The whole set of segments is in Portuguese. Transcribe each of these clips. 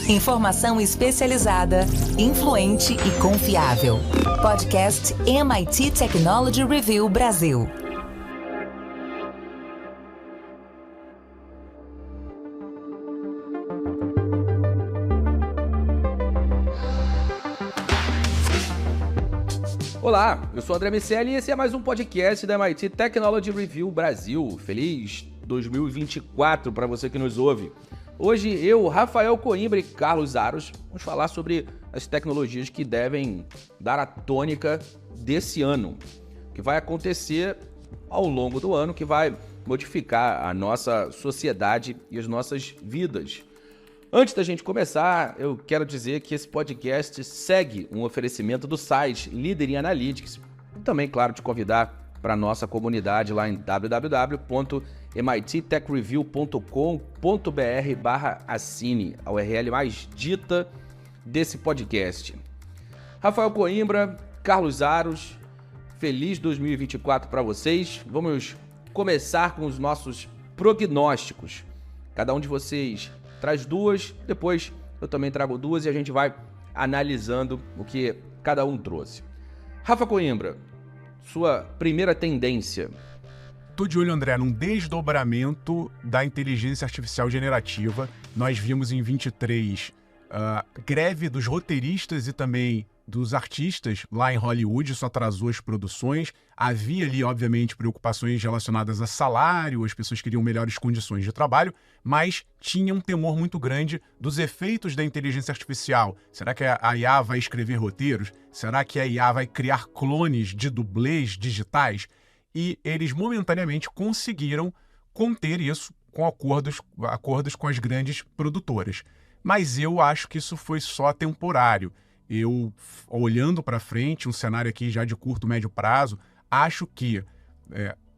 Informação especializada, influente e confiável. Podcast MIT Technology Review Brasil. Olá, eu sou o André Miceli e esse é mais um podcast da MIT Technology Review Brasil. Feliz 2024 para você que nos ouve. Hoje eu, Rafael Coimbra e Carlos Aros vamos falar sobre as tecnologias que devem dar a tônica desse ano, que vai acontecer ao longo do ano, que vai modificar a nossa sociedade e as nossas vidas. Antes da gente começar, eu quero dizer que esse podcast segue um oferecimento do site Líder em Analytics e também, claro, te convidar para a nossa comunidade lá em www.mittechreview.com.br/assine, a URL mais dita desse podcast. Rafael Coimbra, Carlos Aros, feliz 2024 para vocês. Vamos começar com os nossos prognósticos. Cada um de vocês traz duas, depois eu também trago duas e a gente vai analisando o que cada um trouxe. Rafa Coimbra, sua primeira tendência. Tô de olho, André, num desdobramento da inteligência artificial generativa. Nós vimos em 23 greve dos roteiristas e também dos artistas lá em Hollywood, isso atrasou as produções. Havia ali, obviamente, preocupações relacionadas a salário, as pessoas queriam melhores condições de trabalho, mas tinha um temor muito grande dos efeitos da inteligência artificial. Será que a IA vai escrever roteiros? Será que a IA vai criar clones de dublês digitais? E eles momentaneamente conseguiram conter isso com acordos com as grandes produtoras. Mas eu acho que isso foi só temporário. Eu, olhando para frente, um cenário aqui já de curto, médio prazo, acho que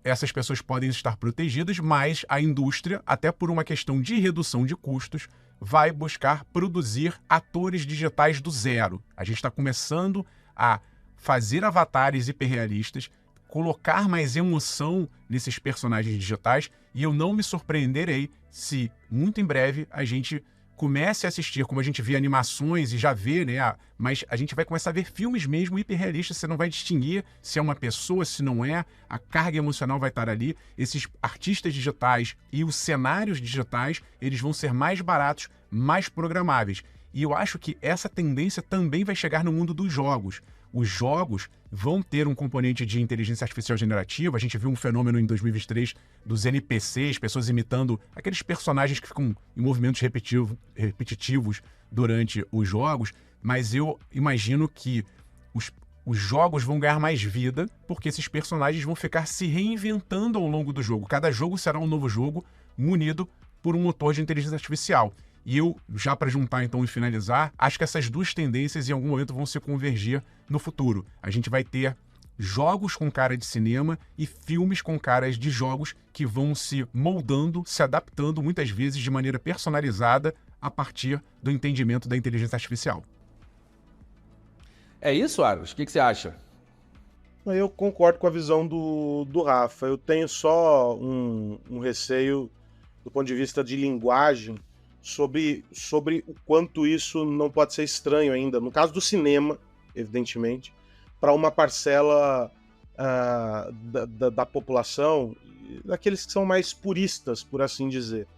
essas pessoas podem estar protegidas, mas a indústria, até por uma questão de redução de custos, vai buscar produzir atores digitais do zero. A gente está começando a fazer avatares hiperrealistas, colocar mais emoção nesses personagens digitais, e eu não me surpreenderei se, muito em breve, a gente comece a assistir, como a gente vê animações e já vê, né? Mas a gente vai começar a ver filmes mesmo hiperrealistas, você não vai distinguir se é uma pessoa, se não é, a carga emocional vai estar ali. Esses artistas digitais e os cenários digitais, eles vão ser mais baratos, mais programáveis. E eu acho que essa tendência também vai chegar no mundo dos jogos. Os jogos vão ter um componente de inteligência artificial generativa. A gente viu um fenômeno em 2023 dos NPCs, pessoas imitando aqueles personagens que ficam em movimentos repetitivos durante os jogos, mas eu imagino que os jogos vão ganhar mais vida porque esses personagens vão ficar se reinventando ao longo do jogo. Cada jogo será um novo jogo munido por um motor de inteligência artificial. E eu, já para juntar então e finalizar, acho que essas duas tendências em algum momento vão se convergir no futuro. A gente vai ter jogos com cara de cinema e filmes com caras de jogos que vão se moldando, se adaptando muitas vezes de maneira personalizada a partir do entendimento da inteligência artificial. É isso, Aros? O que você acha? Eu concordo com a visão do Rafa. Eu tenho só um receio do ponto de vista de linguagem sobre o quanto isso não pode ser estranho ainda, no caso do cinema, evidentemente, para uma parcela da população, daqueles que são mais puristas, por assim dizer.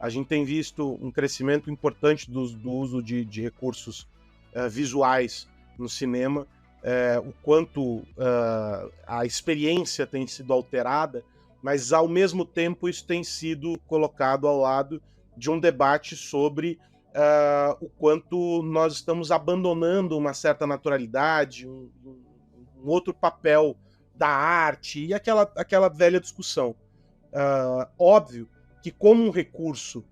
A gente tem visto um crescimento importante do uso de recursos visuais no cinema, o quanto a experiência tem sido alterada, mas ao mesmo tempo isso tem sido colocado ao lado de um debate sobre o quanto nós estamos abandonando uma certa naturalidade, um outro papel da arte e aquela velha discussão. Óbvio que como um recurso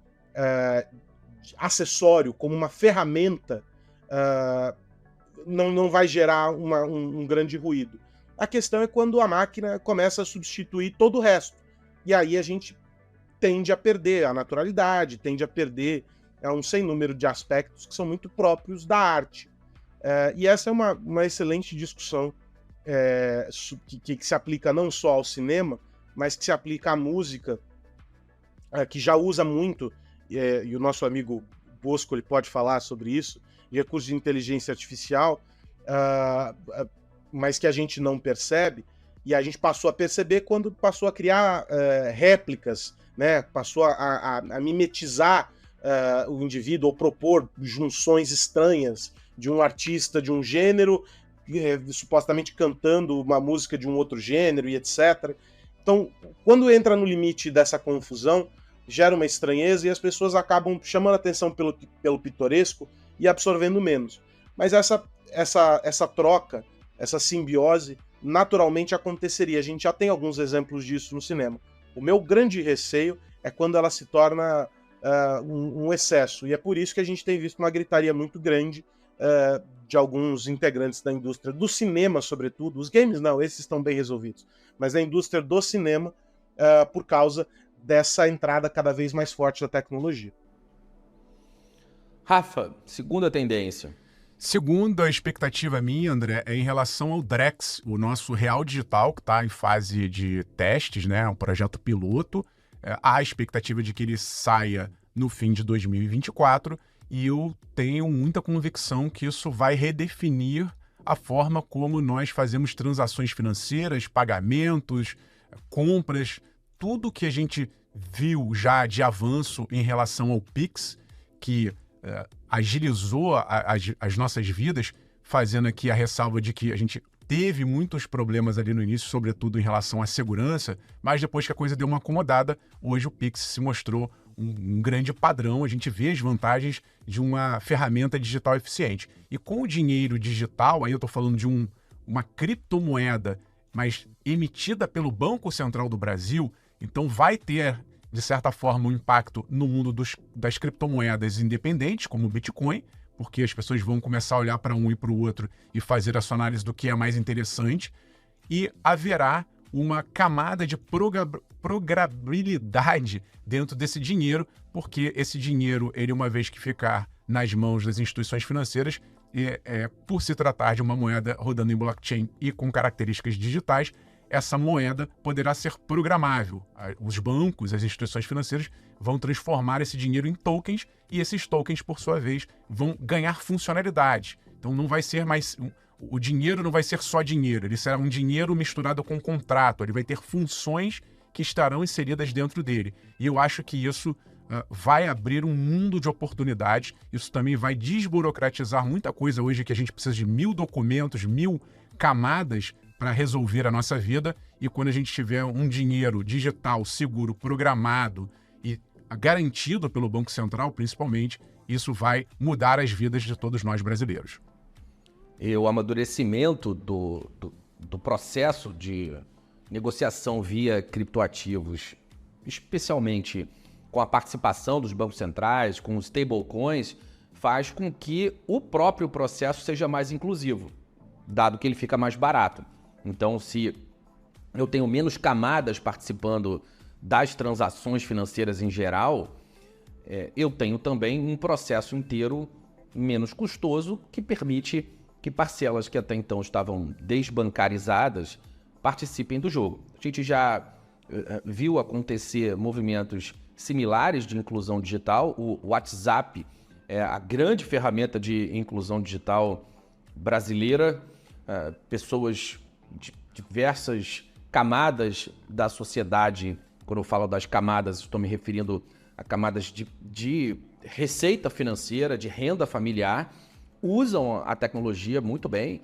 acessório, como uma ferramenta, não vai gerar um grande ruído. A questão é quando a máquina começa a substituir todo o resto. E aí a gente tende a perder a naturalidade, tende a perder um sem número de aspectos que são muito próprios da arte. E essa é uma excelente discussão que se aplica não só ao cinema, mas que se aplica à música, que já usa muito, e o nosso amigo Bosco ele pode falar sobre isso, de recursos de inteligência artificial, mas que a gente não percebe, e a gente passou a perceber quando passou a criar réplicas, né? Passou a mimetizar o indivíduo, ou propor junções estranhas de um artista de um gênero, supostamente cantando uma música de um outro gênero e etc. Então, quando entra no limite dessa confusão, gera uma estranheza e as pessoas acabam chamando a atenção pelo pitoresco e absorvendo menos. Mas essa troca, essa simbiose, naturalmente aconteceria. A gente já tem alguns exemplos disso no cinema. O meu grande receio é quando ela se torna um excesso, e é por isso que a gente tem visto uma gritaria muito grande de alguns integrantes da indústria do cinema, sobretudo. Os games não, esses estão bem resolvidos, mas a indústria do cinema, por causa dessa entrada cada vez mais forte da tecnologia. Rafa, segunda tendência. Segunda expectativa minha, André, é em relação ao Drex, o nosso real digital, que está em fase de testes, né? Um projeto piloto. Há a expectativa de que ele saia no fim de 2024, e eu tenho muita convicção que isso vai redefinir a forma como nós fazemos transações financeiras, pagamentos, compras, tudo que a gente viu já de avanço em relação ao Pix, que agilizou as nossas vidas, fazendo aqui a ressalva de que a gente teve muitos problemas ali no início, sobretudo em relação à segurança, mas depois que a coisa deu uma acomodada, hoje o Pix se mostrou um grande padrão. A gente vê as vantagens de uma ferramenta digital eficiente. E com o dinheiro digital, aí eu estou falando de uma criptomoeda, mas emitida pelo Banco Central do Brasil, então vai ter, de certa forma, um impacto no mundo das criptomoedas independentes, como o Bitcoin, porque as pessoas vão começar a olhar para um e para o outro e fazer a sua análise do que é mais interessante, e haverá uma camada de programabilidade dentro desse dinheiro, porque esse dinheiro, ele uma vez que ficar nas mãos das instituições financeiras, por se tratar de uma moeda rodando em blockchain e com características digitais, essa moeda poderá ser programável. Os bancos, as instituições financeiras vão transformar esse dinheiro em tokens, e esses tokens, por sua vez, vão ganhar funcionalidade. Então não vai ser mais... O dinheiro não vai ser só dinheiro, ele será um dinheiro misturado com contrato, ele vai ter funções que estarão inseridas dentro dele. E eu acho que isso vai abrir um mundo de oportunidades, isso também vai desburocratizar muita coisa hoje, que a gente precisa de 1000 documentos, 1000 camadas para resolver a nossa vida, e quando a gente tiver um dinheiro digital, seguro, programado e garantido pelo Banco Central, principalmente, isso vai mudar as vidas de todos nós brasileiros. E o amadurecimento do processo de negociação via criptoativos, especialmente com a participação dos bancos centrais, com os stablecoins, faz com que o próprio processo seja mais inclusivo, dado que ele fica mais barato. Então, se eu tenho menos camadas participando das transações financeiras em geral, eu tenho também um processo inteiro menos custoso, que permite que parcelas que até então estavam desbancarizadas participem do jogo. A gente já viu acontecer movimentos similares de inclusão digital. O WhatsApp é a grande ferramenta de inclusão digital brasileira. Pessoas de diversas camadas da sociedade, quando eu falo das camadas, estou me referindo a camadas de receita financeira, de renda familiar, usam a tecnologia muito bem,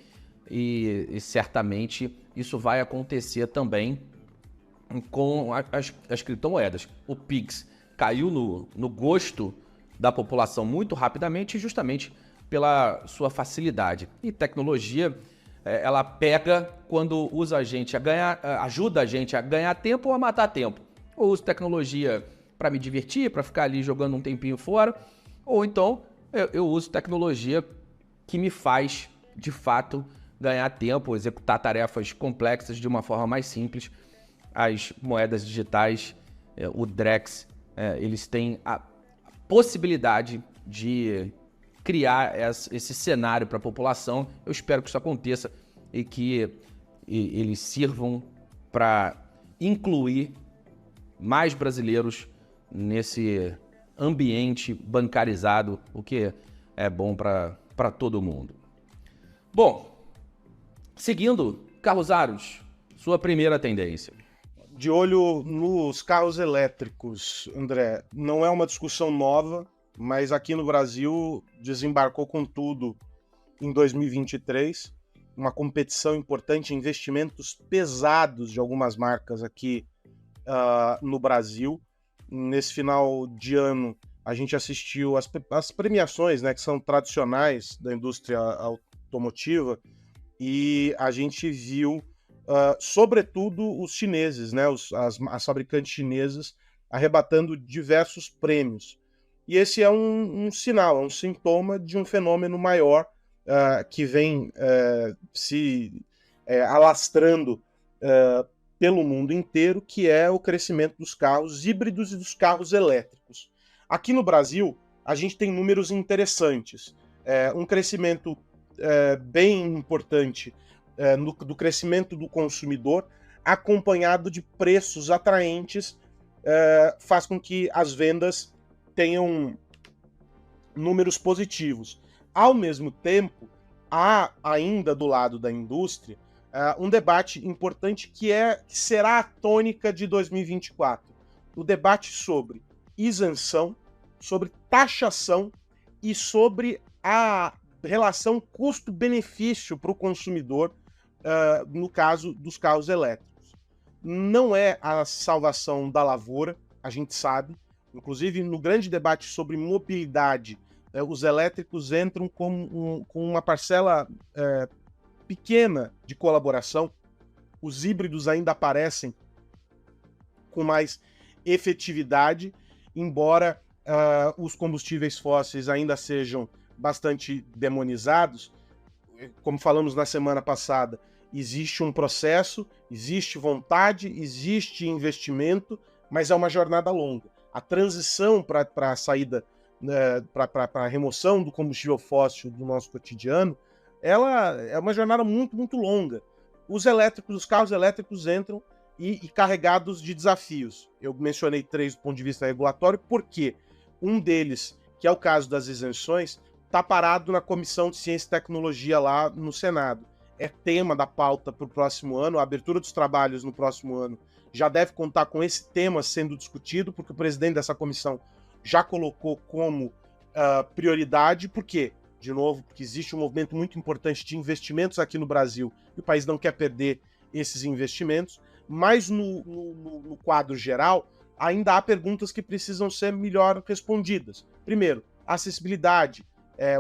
e certamente isso vai acontecer também com as criptomoedas. O Pix caiu no gosto da população muito rapidamente, justamente pela sua facilidade. E tecnologia, ela pega quando ajuda a gente a ganhar tempo ou a matar tempo. Eu uso tecnologia para me divertir, para ficar ali jogando um tempinho fora, ou então eu uso tecnologia que me faz, de fato, ganhar tempo, executar tarefas complexas de uma forma mais simples. As moedas digitais, o Drex, eles têm a possibilidade de criar esse cenário para a população. Eu espero que isso aconteça e que eles sirvam para incluir mais brasileiros nesse ambiente bancarizado, o que é bom para todo mundo. Bom, seguindo, Carlos Aros, sua primeira tendência. De olho nos carros elétricos, André, não é uma discussão nova, mas aqui no Brasil desembarcou com tudo em 2023, uma competição importante, investimentos pesados de algumas marcas aqui no Brasil. Nesse final de ano, a gente assistiu as premiações, né, que são tradicionais da indústria automotiva, e a gente viu, sobretudo, os chineses, né, as fabricantes chinesas, arrebatando diversos prêmios. E esse é um sinal, é um sintoma de um fenômeno maior que vem se alastrando pelo mundo inteiro, que é o crescimento dos carros híbridos e dos carros elétricos. Aqui no Brasil, a gente tem números interessantes. Um crescimento bem importante do crescimento do consumidor, acompanhado de preços atraentes, faz com que as vendas tenham números positivos. Ao mesmo tempo, há ainda do lado da indústria um debate importante que será a tônica de 2024. O debate sobre isenção, sobre taxação e sobre a relação custo-benefício para o consumidor, no caso dos carros elétricos. Não é a salvação da lavoura, a gente sabe. Inclusive, no grande debate sobre mobilidade, os elétricos entram com uma parcela pequena de colaboração. Os híbridos ainda aparecem com mais efetividade, embora os combustíveis fósseis ainda sejam bastante demonizados. Como falamos na semana passada, existe um processo, existe vontade, existe investimento, mas é uma jornada longa. A transição para a saída, para a remoção do combustível fóssil do nosso cotidiano, ela é uma jornada muito, muito longa. Os carros elétricos entram e carregados de desafios. Eu mencionei 3 do ponto de vista regulatório, porque um deles, que é o caso das isenções, está parado na Comissão de Ciência e Tecnologia lá no Senado. É tema da pauta para o próximo ano, a abertura dos trabalhos no próximo ano já deve contar com esse tema sendo discutido, porque o presidente dessa comissão já colocou como prioridade. Por quê? De novo, porque existe um movimento muito importante de investimentos aqui no Brasil e o país não quer perder esses investimentos, mas no quadro geral ainda há perguntas que precisam ser melhor respondidas. Primeiro, a acessibilidade,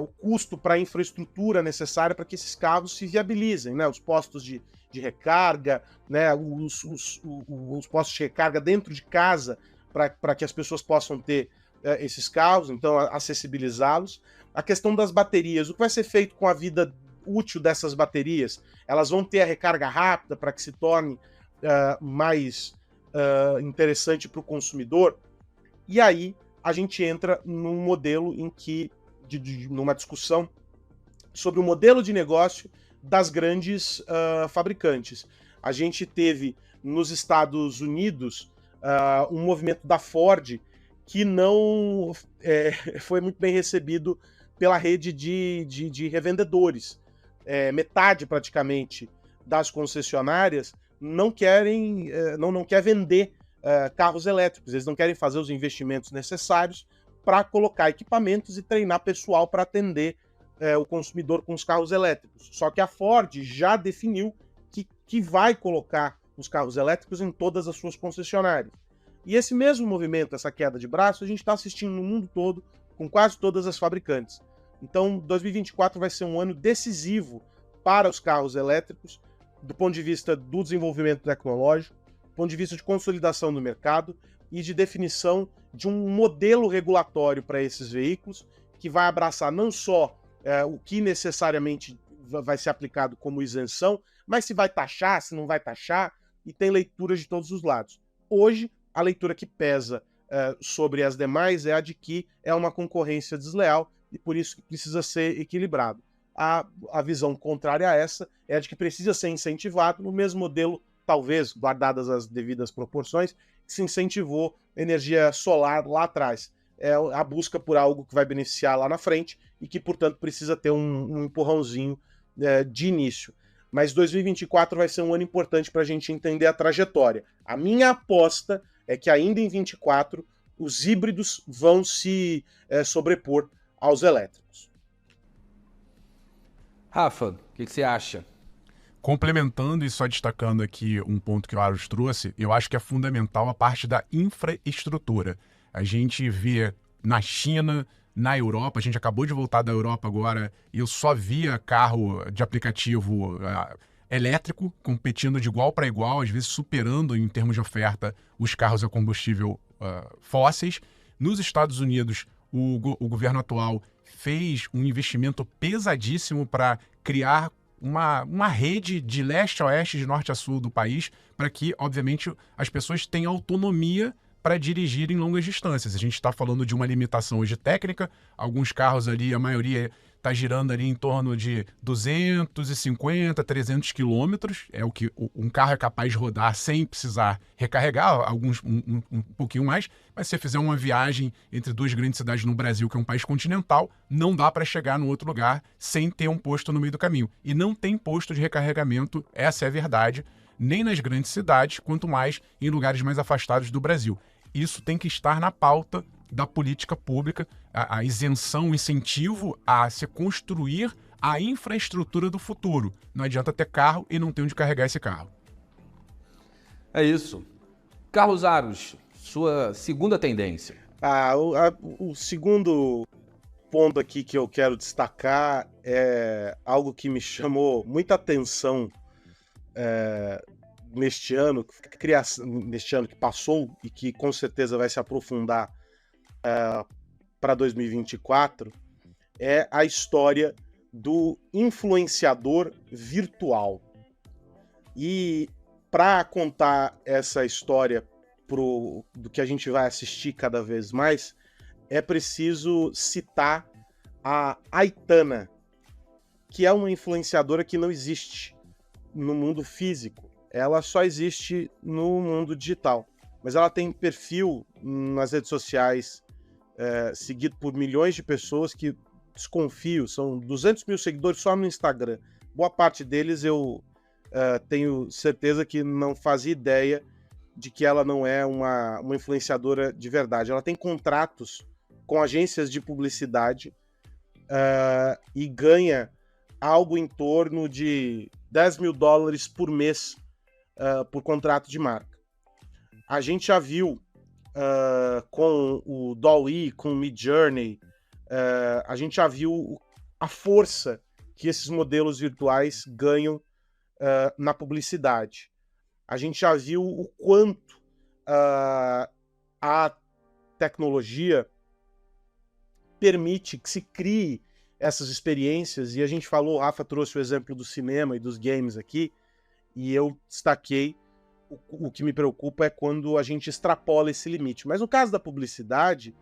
o custo para a infraestrutura necessária para que esses carros se viabilizem, né? Os postos de recarga, né? Os postos de recarga dentro de casa para que as pessoas possam ter esses carros, então acessibilizá-los. A questão das baterias, o que vai ser feito com a vida útil dessas baterias? Elas vão ter a recarga rápida para que se torne mais interessante para o consumidor? E aí a gente entra num modelo em que numa discussão sobre o modelo de negócio das grandes fabricantes. A gente teve nos Estados Unidos um movimento da Ford que não foi muito bem recebido pela rede de revendedores. Metade, praticamente, das concessionárias não quer vender carros elétricos. Eles não querem fazer os investimentos necessários para colocar equipamentos e treinar pessoal para atender o consumidor com os carros elétricos. Só que a Ford já definiu que vai colocar os carros elétricos em todas as suas concessionárias. E esse mesmo movimento, essa queda de braço, a gente está assistindo no mundo todo, com quase todas as fabricantes. Então, 2024 vai ser um ano decisivo para os carros elétricos, do ponto de vista do desenvolvimento tecnológico, do ponto de vista de consolidação do mercado e de definição de um modelo regulatório para esses veículos, que vai abraçar não só o que necessariamente vai ser aplicado como isenção, mas se vai taxar, se não vai taxar, e tem leituras de todos os lados. Hoje, a leitura que pesa sobre as demais é a de que é uma concorrência desleal e por isso que precisa ser equilibrado. A visão contrária a essa é a de que precisa ser incentivado no mesmo modelo, talvez, guardadas as devidas proporções, que se incentivou energia solar lá atrás. é a busca por algo que vai beneficiar lá na frente e que, portanto, precisa ter um empurrãozinho de início. Mas 2024 vai ser um ano importante para a gente entender a trajetória. A minha aposta é que ainda em 24 os híbridos vão se sobrepor aos elétricos. Rafa, o que você acha? Complementando e só destacando aqui um ponto que o Aros trouxe, eu acho que é fundamental a parte da infraestrutura. A gente vê na China, na Europa, a gente acabou de voltar da Europa agora, e eu só via carro de aplicativo elétrico competindo de igual para igual, às vezes superando em termos de oferta os carros a combustível fósseis. Nos Estados Unidos, o governo atual fez um investimento pesadíssimo para criar uma rede de leste a oeste, de norte a sul do país, para que, obviamente, as pessoas tenham autonomia para dirigir em longas distâncias. A gente está falando de uma limitação hoje técnica, alguns carros ali, a maioria está girando ali em torno de 250, 300 quilômetros, é o que um carro é capaz de rodar sem precisar recarregar, alguns um pouquinho mais, mas se você fizer uma viagem entre duas grandes cidades no Brasil, que é um país continental, não dá para chegar no outro lugar sem ter um posto no meio do caminho. E não tem posto de recarregamento, essa é a verdade, nem nas grandes cidades, quanto mais em lugares mais afastados do Brasil. Isso tem que estar na pauta da política pública, a isenção, o incentivo a se construir a infraestrutura do futuro. Não adianta ter carro e não ter onde carregar esse carro. É isso. Carlos Aros, sua segunda tendência. O segundo ponto aqui que eu quero destacar é algo que me chamou muita atenção neste ano que passou e que com certeza vai se aprofundar para 2024, é a história do influenciador virtual. E para contar essa história do que a gente vai assistir cada vez mais, é preciso citar a Aitana, que é uma influenciadora que não existe no mundo físico. Ela só existe no mundo digital. Mas ela tem perfil nas redes sociais, seguido por milhões de pessoas que, desconfio, são 200 mil seguidores só no Instagram. Boa parte deles eu tenho certeza que não fazia ideia de que ela não é uma influenciadora de verdade. Ela tem contratos com agências de publicidade e ganha algo em torno de $10 mil por mês por contrato de marca. A gente já viu com o DALL-E, com o Midjourney, a gente já viu a força que esses modelos virtuais ganham na publicidade. A gente já viu o quanto a tecnologia permite que se crie essas experiências, e a gente falou, o Rafa trouxe o exemplo do cinema e dos games aqui, e eu destaquei o que me preocupa é quando a gente extrapola esse limite. Mas no caso da publicidade,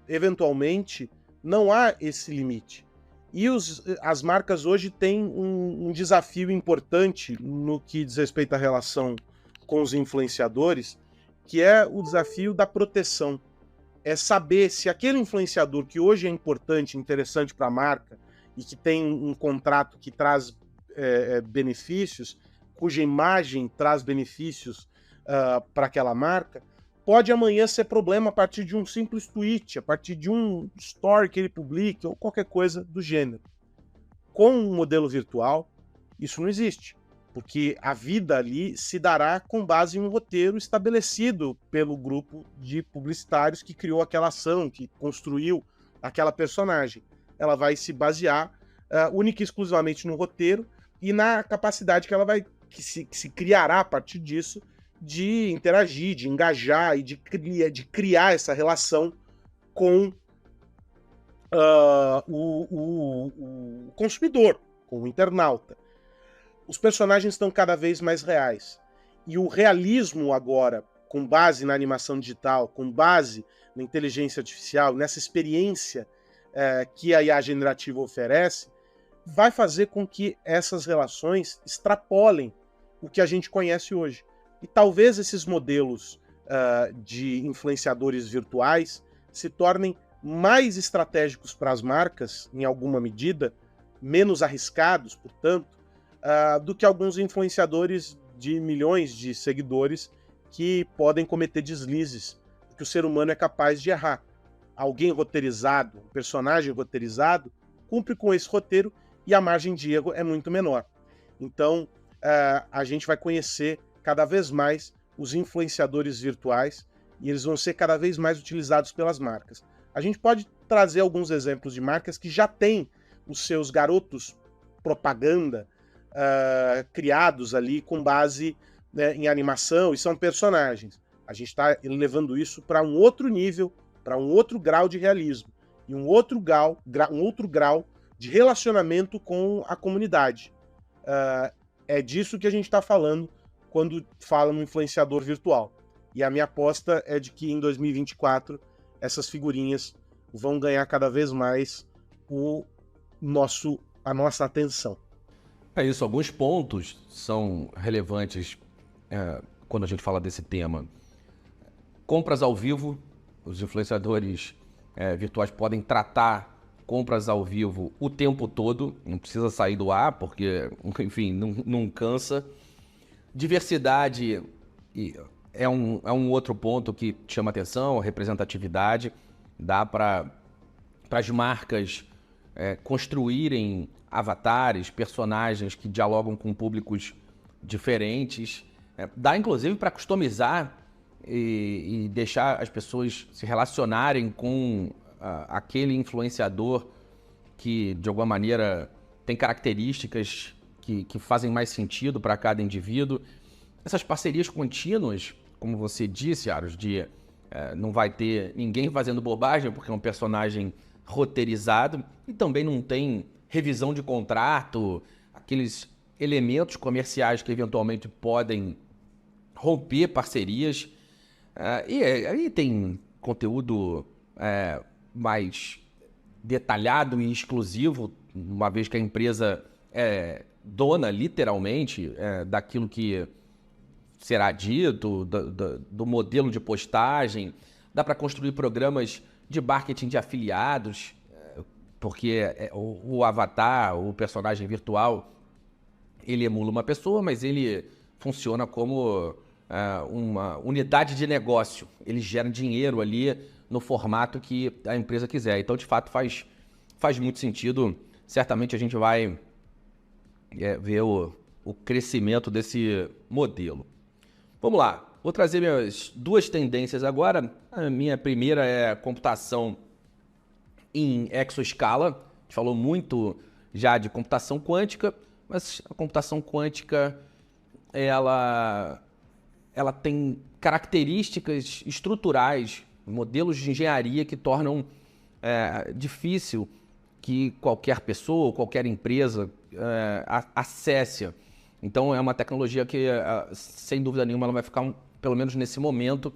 eventualmente, não há esse limite. E as marcas hoje têm um desafio importante no que diz respeito à relação com os influenciadores, que é o desafio da proteção. É saber se aquele influenciador que hoje é importante, interessante para a marca, e que tem um contrato que traz benefícios, cuja imagem traz benefícios para aquela marca, pode amanhã ser problema a partir de um simples tweet, a partir de um story que ele publique, ou qualquer coisa do gênero. Com um modelo virtual, isso não existe, porque a vida ali se dará com base em um roteiro estabelecido pelo grupo de publicitários que criou aquela ação, que construiu aquela personagem. Ela vai se basear única e exclusivamente no roteiro e na capacidade que se criará a partir disso de interagir, de engajar e de criar essa relação com o consumidor, com o internauta. Os personagens estão cada vez mais reais. E o realismo agora, com base na animação digital, com base na inteligência artificial, nessa experiência que a IA generativa oferece, vai fazer com que essas relações extrapolem o que a gente conhece hoje. E talvez esses modelos de influenciadores virtuais se tornem mais estratégicos para as marcas, em alguma medida, menos arriscados, portanto, do que alguns influenciadores de milhões de seguidores que podem cometer deslizes, porque o ser humano é capaz de errar. Alguém roteirizado, um personagem roteirizado, cumpre com esse roteiro e a margem de erro é muito menor. Então, a gente vai conhecer cada vez mais os influenciadores virtuais e eles vão ser cada vez mais utilizados pelas marcas. A gente pode trazer alguns exemplos de marcas que já têm os seus garotos propaganda criados ali com base, né, em animação e são personagens. A gente está levando isso para um outro nível, para um outro grau de realismo e um outro grau de relacionamento com a comunidade. É disso que a gente está falando quando fala no influenciador virtual. E a minha aposta é de que em 2024 essas figurinhas vão ganhar cada vez mais a nossa atenção. É isso, alguns pontos são relevantes quando a gente fala desse tema. Compras ao vivo, os influenciadores virtuais podem tratar compras ao vivo o tempo todo, não precisa sair do ar, porque, enfim, não cansa. Diversidade é um outro ponto que chama atenção, a representatividade. Dá para as marcas construírem avatares, personagens que dialogam com públicos diferentes. Dá, inclusive, para customizar e deixar as pessoas se relacionarem com aquele influenciador que, de alguma maneira, tem características que fazem mais sentido para cada indivíduo. Essas parcerias contínuas, como você disse, Aros, não vai ter ninguém fazendo bobagem porque é um personagem roteirizado e também não tem revisão de contrato, aqueles elementos comerciais que eventualmente podem romper parcerias. E aí tem conteúdo mais detalhado e exclusivo, uma vez que a empresa é dona, literalmente, daquilo que será dito, do modelo de postagem. Dá para construir programas de marketing de afiliados, porque o avatar, o personagem virtual, ele emula uma pessoa, mas ele funciona como uma unidade de negócio. Ele gera dinheiro ali no formato que a empresa quiser. Então, de fato, faz muito sentido. Certamente a gente vai ver o crescimento desse modelo. Vamos lá. Vou trazer minhas duas tendências agora. A minha primeira é computação em exoescala. A gente falou muito já de computação quântica, mas a computação quântica ela tem características estruturais, modelos de engenharia que tornam difícil que qualquer pessoa ou qualquer empresa acesse. Então é uma tecnologia que, sem dúvida nenhuma, ela vai ficar, pelo menos nesse momento,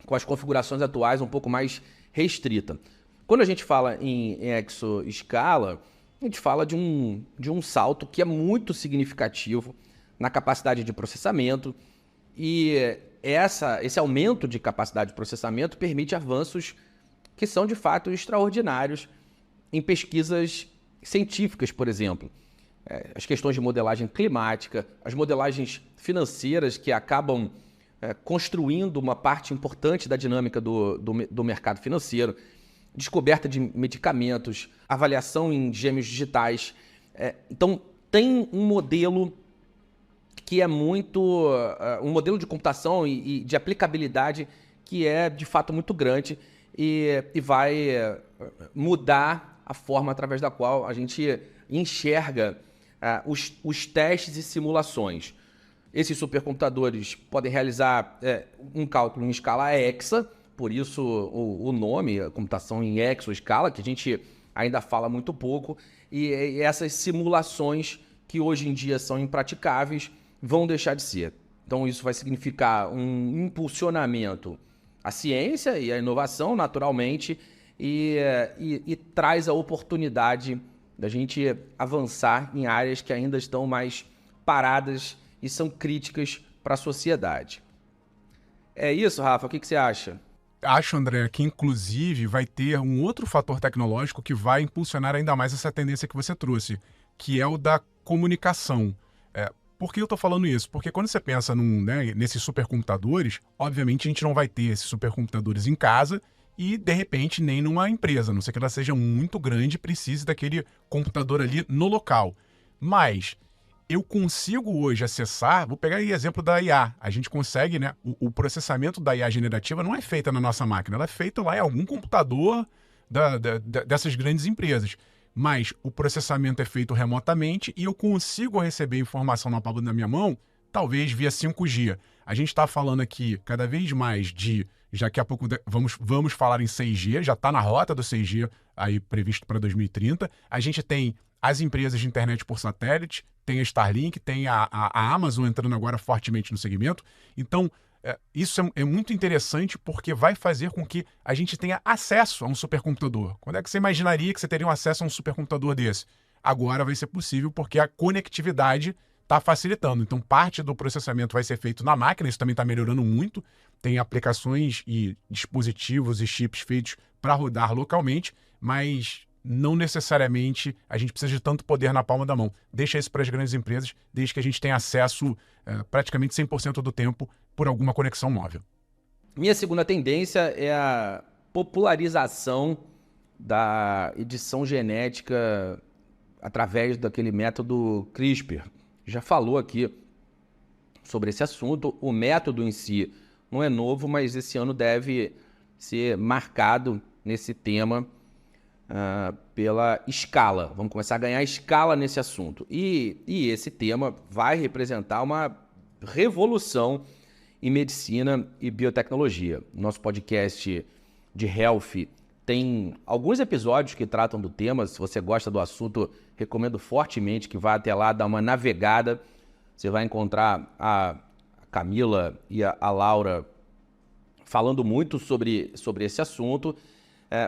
com as configurações atuais um pouco mais restrita. Quando a gente fala em exoescala, a gente fala de um salto que é muito significativo na capacidade de processamento e esse aumento de capacidade de processamento permite avanços que são de fato extraordinários em pesquisas científicas, por exemplo. As questões de modelagem climática, as modelagens financeiras que acabam construindo uma parte importante da dinâmica do mercado financeiro, descoberta de medicamentos, avaliação em gêmeos digitais. Então, tem um modelo que é muito... um modelo de computação e de aplicabilidade que é, de fato, muito grande e vai mudar a forma através da qual a gente enxerga os testes e simulações. Esses supercomputadores podem realizar um cálculo em escala hexa, por isso o nome, a computação em exoescala, que a gente ainda fala muito pouco, e essas simulações que hoje em dia são impraticáveis vão deixar de ser. Então isso vai significar um impulsionamento à ciência e à inovação, naturalmente, e traz a oportunidade da gente avançar em áreas que ainda estão mais paradas e são críticas para a sociedade. É isso, Rafa? O que você acha? acho, André, que inclusive vai ter um outro fator tecnológico que vai impulsionar ainda mais essa tendência que você trouxe, que é o da comunicação. Por que eu estou falando isso? Porque quando você pensa nesses supercomputadores, obviamente a gente não vai ter esses supercomputadores em casa e, de repente, nem numa empresa, a não ser que ela seja muito grande e precise daquele computador ali no local. Mas eu consigo hoje acessar, vou pegar aí exemplo da IA, a gente consegue, né, o processamento da IA generativa não é feita na nossa máquina, ela é feita lá em algum computador dessas grandes empresas. Mas o processamento é feito remotamente e eu consigo receber informação na palma da minha mão, talvez via 5G. A gente está falando aqui cada vez mais de, já que a pouco vamos falar em 6G, já está na rota do 6G aí previsto para 2030. A gente tem as empresas de internet por satélite, tem a Starlink, tem a Amazon entrando agora fortemente no segmento. Então, isso é muito interessante porque vai fazer com que a gente tenha acesso a um supercomputador. Quando é que você imaginaria que você teria um acesso a um supercomputador desse? Agora vai ser possível porque a conectividade está facilitando. Então, parte do processamento vai ser feito na máquina, isso também está melhorando muito. Tem aplicações e dispositivos e chips feitos para rodar localmente, mas não necessariamente a gente precisa de tanto poder na palma da mão. Deixa isso para as grandes empresas, desde que a gente tenha acesso praticamente 100% do tempo por alguma conexão móvel. Minha segunda tendência é a popularização da edição genética através daquele método CRISPR. Já falou aqui sobre esse assunto. O método em si não é novo, mas esse ano deve ser marcado nesse tema pela escala. Vamos começar a ganhar escala nesse assunto. E esse tema vai representar uma revolução em medicina e biotecnologia. Nosso podcast de Health tem alguns episódios que tratam do tema. Se você gosta do assunto, recomendo fortemente que vá até lá, dar uma navegada. Você vai encontrar a Camila e a Laura falando muito sobre esse assunto.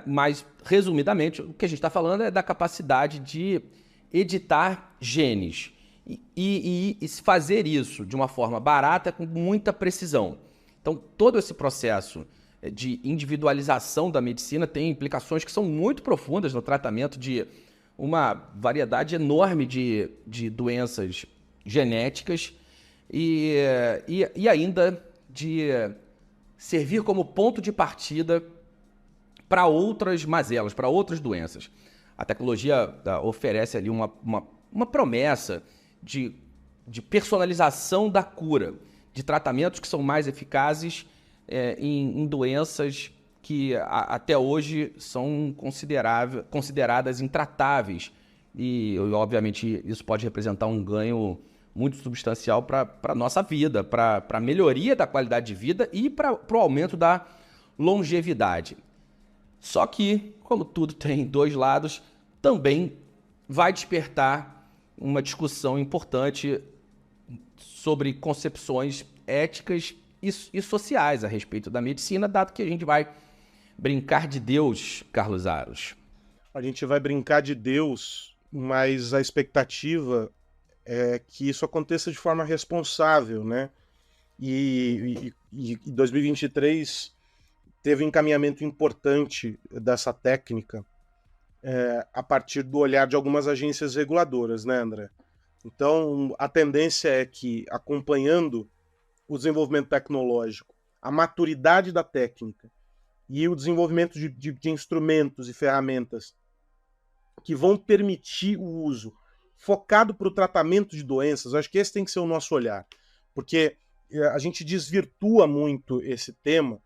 Mas, resumidamente, o que a gente está falando é da capacidade de editar genes e fazer isso de uma forma barata com muita precisão. Então, todo esse processo de individualização da medicina tem implicações que são muito profundas no tratamento de uma variedade enorme de doenças genéticas e ainda de servir como ponto de partida para outras mazelas, para outras doenças. A tecnologia oferece ali uma promessa de personalização da cura, de tratamentos que são mais eficazes em doenças que até hoje são consideradas intratáveis. E, obviamente, isso pode representar um ganho muito substancial para a nossa vida, para a melhoria da qualidade de vida e para o aumento da longevidade. Só que, como tudo tem dois lados, também vai despertar uma discussão importante sobre concepções éticas e sociais a respeito da medicina, dado que a gente vai brincar de Deus, Carlos Aros. A gente vai brincar de Deus, mas a expectativa é que isso aconteça de forma responsável, né? E 2023 teve um encaminhamento importante dessa técnica a partir do olhar de algumas agências reguladoras, né, André? Então, a tendência é que, acompanhando o desenvolvimento tecnológico, a maturidade da técnica e o desenvolvimento de instrumentos e ferramentas que vão permitir o uso focado para o tratamento de doenças, eu acho que esse tem que ser o nosso olhar, porque a gente desvirtua muito esse tema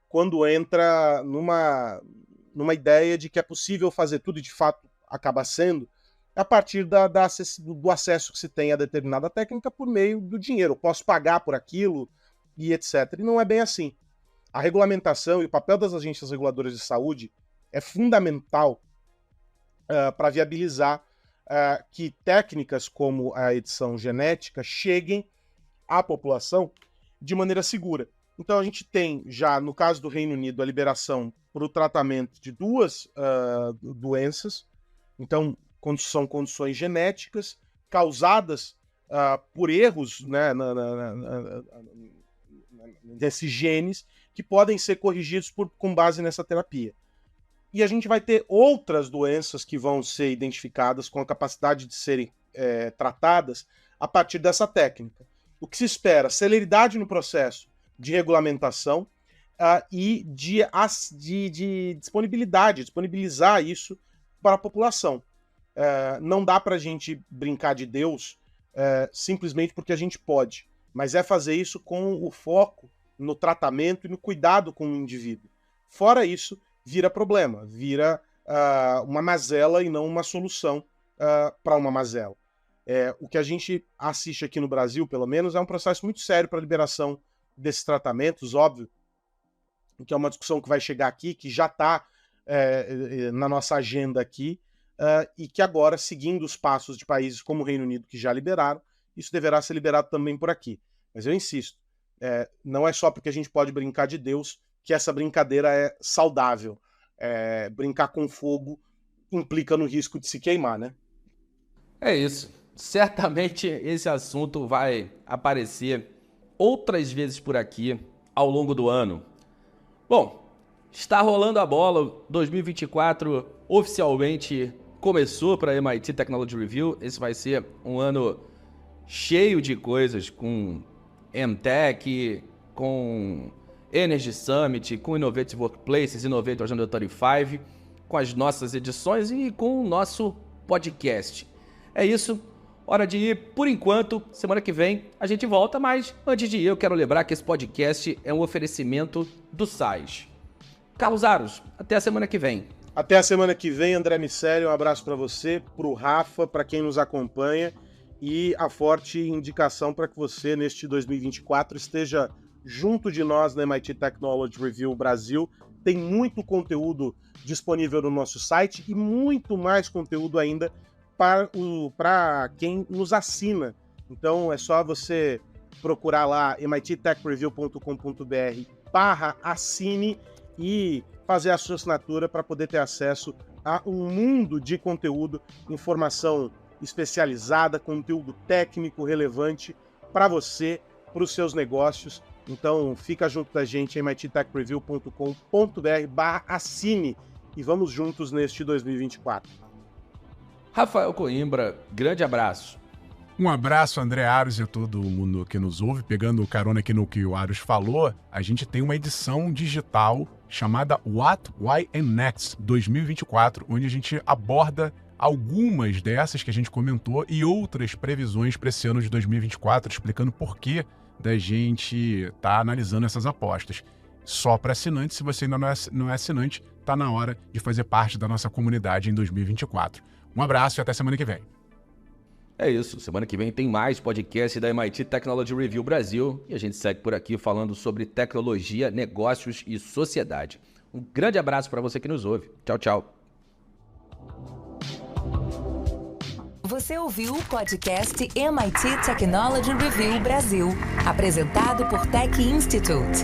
quando entra numa ideia de que é possível fazer tudo e de fato acaba sendo a partir do acesso que se tem a determinada técnica por meio do dinheiro. Eu posso pagar por aquilo e etc. E não é bem assim. A regulamentação e o papel das agências reguladoras de saúde é fundamental para viabilizar que técnicas como a edição genética cheguem à população de maneira segura. Então a gente tem já, no caso do Reino Unido, a liberação para o tratamento de duas doenças. Então, são condições genéticas causadas por erros, né, nesses genes que podem ser corrigidos com base nessa terapia. E a gente vai ter outras doenças que vão ser identificadas com a capacidade de serem tratadas a partir dessa técnica. O que se espera? Celeridade no processo de regulamentação e de disponibilizar isso para a população. Não dá para a gente brincar de Deus simplesmente porque a gente pode, mas é fazer isso com o foco no tratamento e no cuidado com o indivíduo. Fora isso, vira problema, vira uma mazela e não uma solução para uma mazela. O que a gente assiste aqui no Brasil, pelo menos, é um processo muito sério para a liberação desses tratamentos, óbvio, que é uma discussão que vai chegar aqui, que já está na nossa agenda aqui, e que agora, seguindo os passos de países como o Reino Unido, que já liberaram, isso deverá ser liberado também por aqui. Mas eu insisto, não é só porque a gente pode brincar de Deus que essa brincadeira é saudável. Brincar com fogo implica no risco de se queimar, né? É isso. Certamente esse assunto vai aparecer outras vezes por aqui ao longo do ano. Bom, está rolando a bola, 2024 oficialmente começou para a MIT Technology Review. Esse vai ser um ano cheio de coisas, com MTech, com Energy Summit, com Innovative Workplaces, Innovators Under 35, com as nossas edições e com o nosso podcast. É isso. Hora de ir, por enquanto. Semana que vem a gente volta, mas antes de ir eu quero lembrar que esse podcast é um oferecimento do SAIS. Carlos Aros, até a semana que vem. Até a semana que vem, André Miceli, um abraço para você, para o Rafa, para quem nos acompanha e a forte indicação para que você, neste 2024, esteja junto de nós na MIT Technology Review Brasil. Tem muito conteúdo disponível no nosso site e muito mais conteúdo ainda para quem nos assina. Então é só você procurar lá mittechreview.com.br/assine e fazer a sua assinatura para poder ter acesso a um mundo de conteúdo, informação especializada, conteúdo técnico relevante para você, para os seus negócios. Então fica junto da gente em mittechreview.com.br/assine e vamos juntos neste 2024. Rafael Coimbra, grande abraço. Um abraço, André Aros e a todo mundo que nos ouve. Pegando carona aqui no que o Aros falou, a gente tem uma edição digital chamada What, Why and Next 2024, onde a gente aborda algumas dessas que a gente comentou e outras previsões para esse ano de 2024, explicando por que da gente tá analisando essas apostas. Só para assinantes, se você ainda não é assinante, tá na hora de fazer parte da nossa comunidade em 2024. Um abraço e até semana que vem. É isso, semana que vem tem mais podcast da MIT Technology Review Brasil e a gente segue por aqui falando sobre tecnologia, negócios e sociedade. Um grande abraço para você que nos ouve. Tchau, tchau. Você ouviu o podcast MIT Technology Review Brasil, apresentado por Tech Institute.